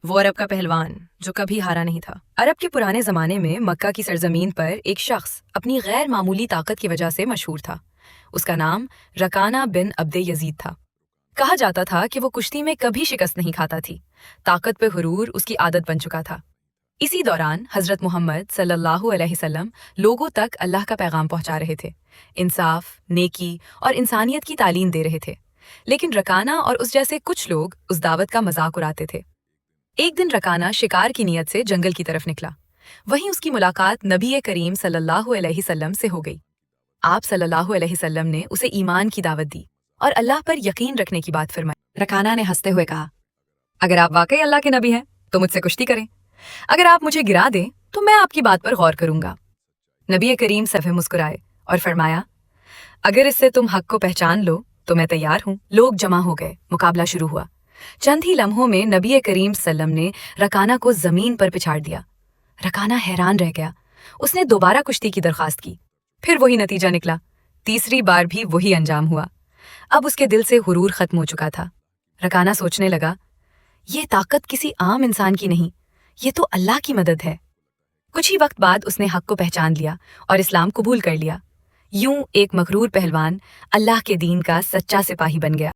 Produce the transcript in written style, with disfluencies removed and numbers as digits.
وہ عرب کا پہلوان جو کبھی ہارا نہیں تھا۔ عرب کے پرانے زمانے میں مکہ کی سرزمین پر ایک شخص اپنی غیر معمولی طاقت کی وجہ سے مشہور تھا۔ اس کا نام رکانہ بن عبد یزید تھا۔ کہا جاتا تھا کہ وہ کشتی میں کبھی شکست نہیں کھاتا تھی۔ طاقت پہ غرور اس کی عادت بن چکا تھا۔ اسی دوران حضرت محمد صلی اللہ علیہ وسلم لوگوں تک اللہ کا پیغام پہنچا رہے تھے، انصاف، نیکی اور انسانیت کی تعلیم دے رہے تھے، لیکن رکانہ اور اس جیسے کچھ لوگ اس دعوت کا مذاق اڑاتے تھے۔ ایک دن رکانہ شکار کی نیت سے جنگل کی طرف نکلا۔ وہیں اس کی ملاقات نبی کریم صلی اللہ علیہ وسلم سے ہو گئی۔ آپ صلی اللہ علیہ وسلم نے اسے ایمان کی دعوت دی اور اللہ پر یقین رکھنے کی بات فرمائی۔ رکانہ نے ہنستے ہوئے کہا، اگر آپ واقعی اللہ کے نبی ہیں تو مجھ سے کشتی کریں، اگر آپ مجھے گرا دیں تو میں آپ کی بات پر غور کروں گا۔ نبی کریم صفحے مسکرائے اور فرمایا، اگر اس سے تم حق کو پہچان لو تو میں تیار ہوں۔ لوگ جمع ہو گئے، مقابلہ شروع ہوا۔ چند ہی لمحوں میں نبی کریم صلی اللہ علیہ وسلم نے رکانہ کو زمین پر پچھاڑ دیا۔ رکانہ حیران رہ گیا۔ اس نے دوبارہ کشتی کی درخواست کی، پھر وہی نتیجہ نکلا۔ تیسری بار بھی وہی انجام ہوا۔ اب اس کے دل سے غرور ختم ہو چکا تھا۔ رکانہ سوچنے لگا، یہ طاقت کسی عام انسان کی نہیں، یہ تو اللہ کی مدد ہے۔ کچھ ہی وقت بعد اس نے حق کو پہچان لیا اور اسلام قبول کر لیا۔ یوں ایک مغرور پہلوان اللہ کے دین کا سچا سپاہی بن گیا۔